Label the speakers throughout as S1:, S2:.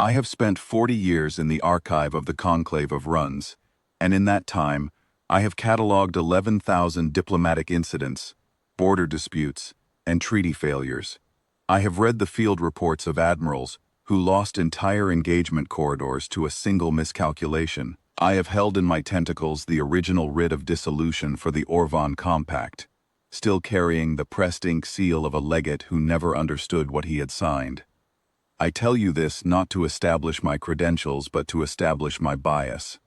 S1: I have spent 40 years in the archive of the Conclave of Runs, and in that time, I have catalogued 11,000 diplomatic incidents, border disputes, and treaty failures. I have read the field reports of admirals who lost entire engagement corridors to a single miscalculation. I have held in my tentacles the original writ of dissolution for the Orvan Compact, still carrying the pressed ink seal of a legate who never understood what he had signed. I tell you this not to establish my credentials but to establish my bias.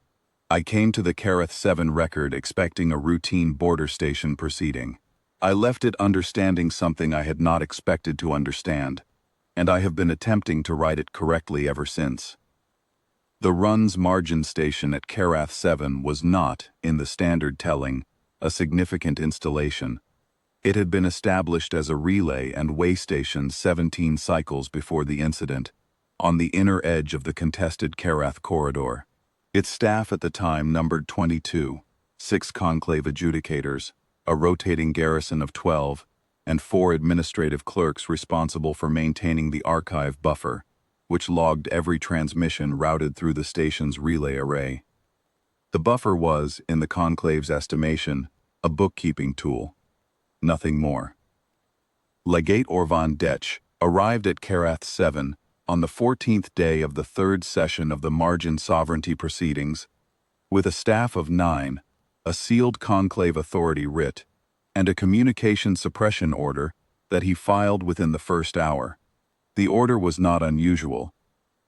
S1: I came to the Kareth 7 record expecting a routine border station proceeding. I left it understanding something I had not expected to understand, and I have been attempting to write it correctly ever since. The Run's margin station at Kareth 7 was not, in the standard telling, a significant installation. It had been established as a relay and way station 17 cycles before the incident, on the inner edge of the contested Kareth corridor. Its staff at the time numbered 22, 6 conclave adjudicators, a rotating garrison of 12, and 4 administrative clerks responsible for maintaining the archive buffer, which logged every transmission routed through the station's relay array. The buffer was, in the conclave's estimation, a bookkeeping tool. Nothing more. Legate Orvan Detch arrived at Kareth 7 on the 14th day of the third session of the Margin Sovereignty proceedings, with a staff of 9, a sealed conclave authority writ, and a communication suppression order that he filed within the first hour. The order was not unusual.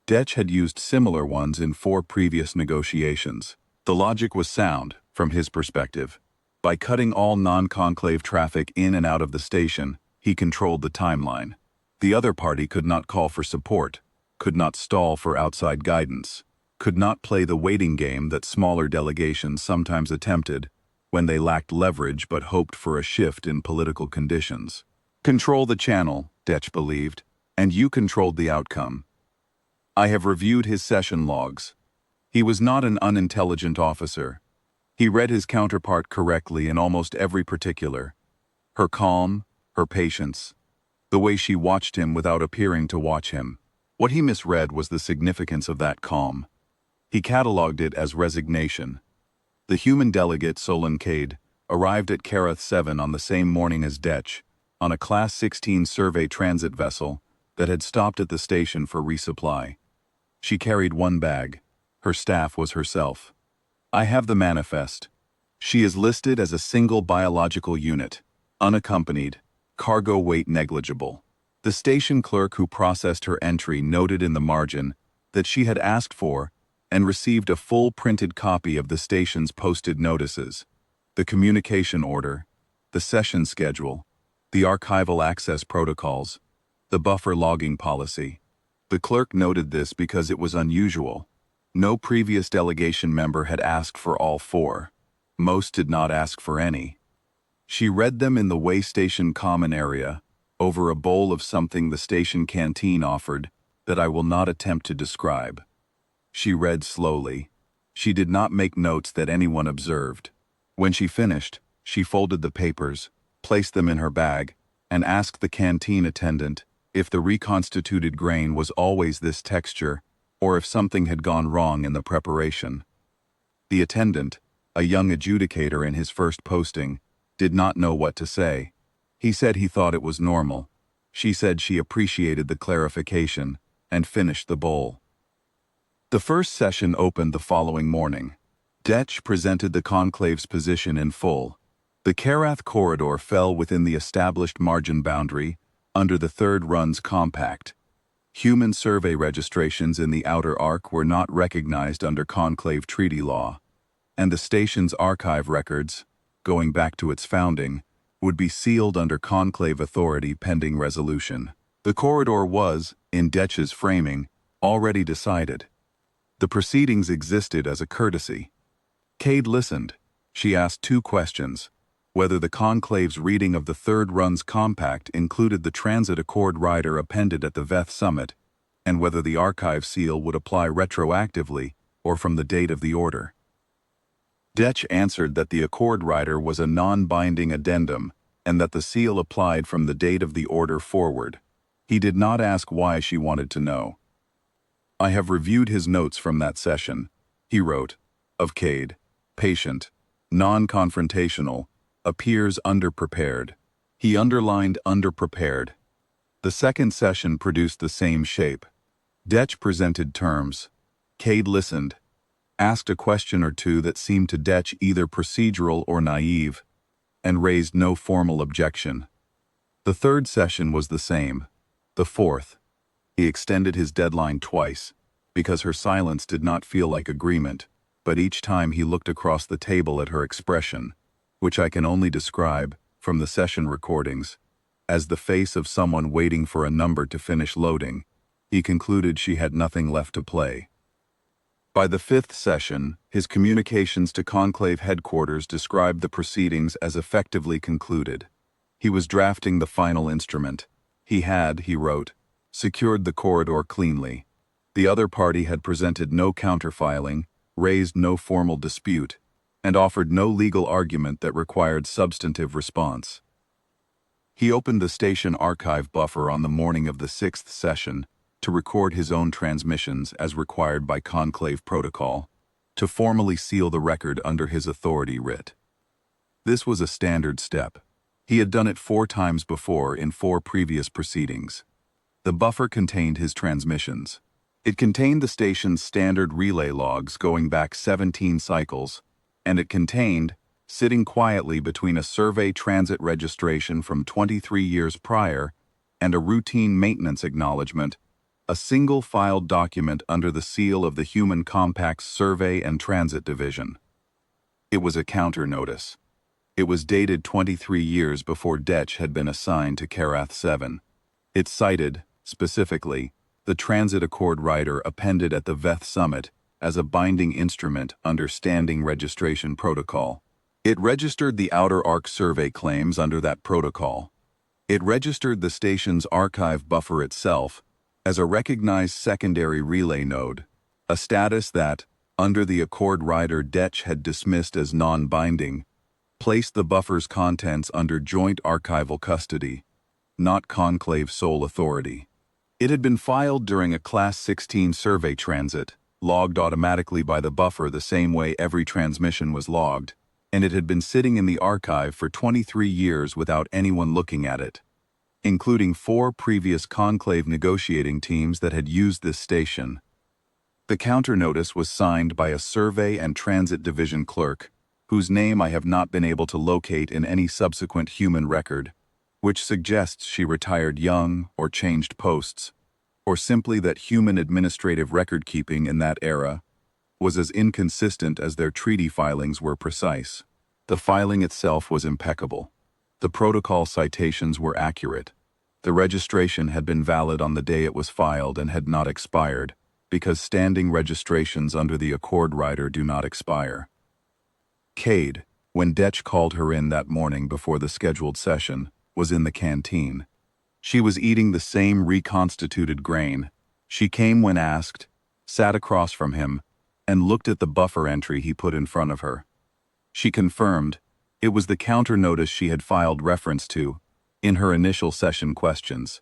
S1: Detch had used similar ones in 4 previous negotiations. The logic was sound, from his perspective. By cutting all non-conclave traffic in and out of the station, he controlled the timeline. The other party could not call for support, could not stall for outside guidance, could not play the waiting game that smaller delegations sometimes attempted when they lacked leverage but hoped for a shift in political conditions. Control the channel, Detch believed, and you controlled the outcome. I have reviewed his session logs. He was not an unintelligent officer. He read his counterpart correctly in almost every particular. Her calm, her patience, the way she watched him without appearing to watch him. What he misread was the significance of that calm. He catalogued it as resignation. The human delegate Solon Cade arrived at Kareth 7 on the same morning as Detch, on a Class 16 survey transit vessel that had stopped at the station for resupply. She carried 1 bag. Her staff was herself. I have the manifest. She is listed as a single biological unit, unaccompanied, cargo weight negligible. The station clerk who processed her entry noted in the margin that she had asked for and received a full printed copy of the station's posted notices, the communication order, the session schedule, the archival access protocols, the buffer logging policy. The clerk noted this because it was unusual. No previous delegation member had asked for all 4. Most did not ask for any. She read them in the way station common area, over a bowl of something the station canteen offered that I will not attempt to describe. She read slowly. She did not make notes that anyone observed. When she finished, she folded the papers, placed them in her bag, and asked the canteen attendant if the reconstituted grain was always this texture, or if something had gone wrong in the preparation. The attendant, a young adjudicator in his first posting, did not know what to say. He said he thought it was normal. She said she appreciated the clarification, and finished the bowl. The first session opened the following morning. Detch presented the conclave's position in full. The Kareth corridor fell within the established margin boundary under the Third Run's compact. Human survey registrations in the outer arc were not recognized under conclave treaty law, and the station's archive records, going back to its founding, would be sealed under conclave authority pending resolution. The corridor was, in Detch's framing, already decided. The proceedings existed as a courtesy. Cade listened. She asked 2 questions: whether the conclave's reading of the Third Run's compact included the transit accord rider appended at the Veth summit, and whether the archive seal would apply retroactively or from the date of the order. Detch answered that the accord rider was a non-binding addendum and that the seal applied from the date of the order forward. He did not ask why she wanted to know. I have reviewed his notes from that session. He wrote, of Cade, patient, non-confrontational, appears underprepared. He underlined underprepared. The second session produced the same shape. Detch presented terms. Cade listened, asked a question or two that seemed to Detch either procedural or naive, and raised no formal objection. The third session was the same. The fourth. He extended his deadline twice, because her silence did not feel like agreement, but each time he looked across the table at her expression, which I can only describe, from the session recordings, as the face of someone waiting for a number to finish loading, he concluded she had nothing left to play. By the fifth session, his communications to Conclave headquarters described the proceedings as effectively concluded. He was drafting the final instrument. He had, he wrote, secured the corridor cleanly. The other party had presented no counterfiling, raised no formal dispute, and offered no legal argument that required substantive response. He opened the station archive buffer on the morning of the sixth session to record his own transmissions as required by Conclave protocol, to formally seal the record under his authority writ. This was a standard step. He had done it 4 times before in 4 previous proceedings. The buffer contained his transmissions. It contained the station's standard relay logs going back 17 cycles, and it contained, sitting quietly between a survey transit registration from 23 years prior and a routine maintenance acknowledgement, a single filed document under the seal of the Human Compact's Survey and Transit Division. It was a counter notice. It was dated 23 years before Detch had been assigned to Karath 7. It cited, specifically, the Transit Accord rider appended at the Veth Summit as a binding instrument under Standing Registration Protocol. It registered the Outer Arc survey claims under that protocol. It registered the station's archive buffer itself as a recognized secondary relay node, a status that, under the Accord rider Detch had dismissed as non-binding, placed the buffer's contents under joint archival custody, not Conclave sole authority. It had been filed during a Class 16 survey transit, logged automatically by the buffer the same way every transmission was logged, and it had been sitting in the archive for 23 years without anyone looking at it, including 4 previous Conclave negotiating teams that had used this station. The counter notice was signed by a Survey and Transit Division clerk, whose name I have not been able to locate in any subsequent human record, which suggests she retired young or changed posts, or simply that human administrative record-keeping in that era was as inconsistent as their treaty filings were precise. The filing itself was impeccable. The protocol citations were accurate. The registration had been valid on the day it was filed and had not expired, because standing registrations under the Accord rider do not expire. Cade, when Detch called her in that morning before the scheduled session, was in the canteen. She was eating the same reconstituted grain. She came when asked, sat across from him, and looked at the buffer entry he put in front of her. She confirmed it was the counter notice she had filed reference to in her initial session questions.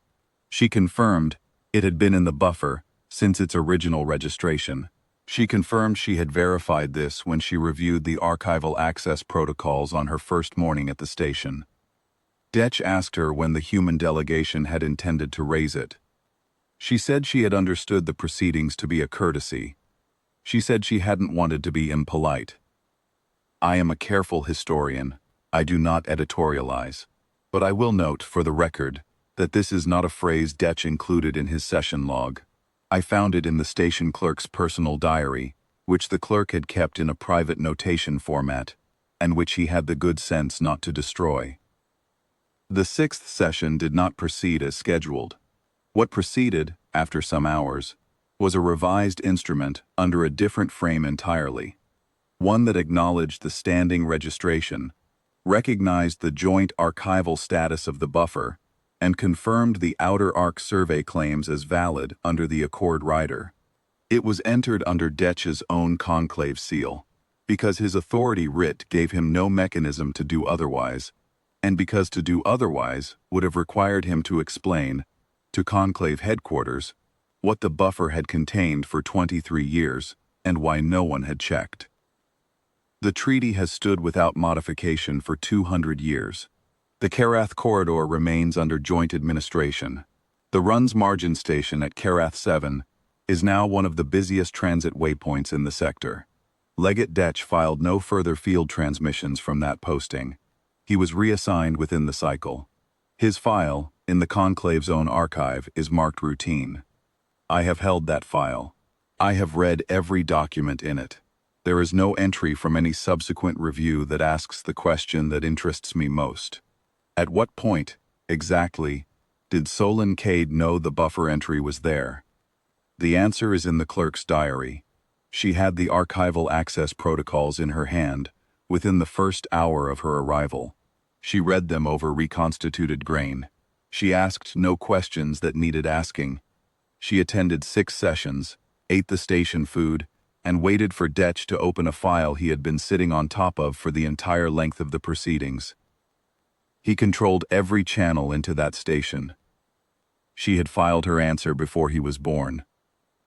S1: She confirmed it had been in the buffer since its original registration. She confirmed she had verified this when she reviewed the archival access protocols on her first morning at the station. Detch asked her when the human delegation had intended to raise it. She said she had understood the proceedings to be a courtesy. She said she hadn't wanted to be impolite. I am a careful historian. I do not editorialize. But I will note, for the record, that this is not a phrase Detch included in his session log. I found it in the station clerk's personal diary, which the clerk had kept in a private notation format, and which he had the good sense not to destroy. The sixth session did not proceed as scheduled. What proceeded, after some hours, was a revised instrument under a different frame entirely, one that acknowledged the standing registration, recognized the joint archival status of the buffer, and confirmed the Outer Arc survey claims as valid under the Accord rider. It was entered under Detch's own Conclave seal, because his authority writ gave him no mechanism to do otherwise, and because to do otherwise would have required him to explain, to Conclave headquarters, what the buffer had contained for 23 years, and why no one had checked. The treaty has stood without modification for 200 years. The Karath corridor remains under joint administration. The Run's margin station at Karath 7 is now one of the busiest transit waypoints in the sector. Legate Detch filed no further field transmissions from that posting. He was reassigned within the cycle. His file, in the Conclave's own archive, is marked routine. I have held that file. I have read every document in it. There is no entry from any subsequent review that asks the question that interests me most. At what point, exactly, did Solon Cade know the buffer entry was there? The answer is in the clerk's diary. She had the archival access protocols in her hand within the first hour of her arrival. She read them over reconstituted grain. She asked no questions that needed asking. She attended 6 sessions, ate the station food, and waited for Detch to open a file he had been sitting on top of for the entire length of the proceedings. He controlled every channel into that station. She had filed her answer before he was born.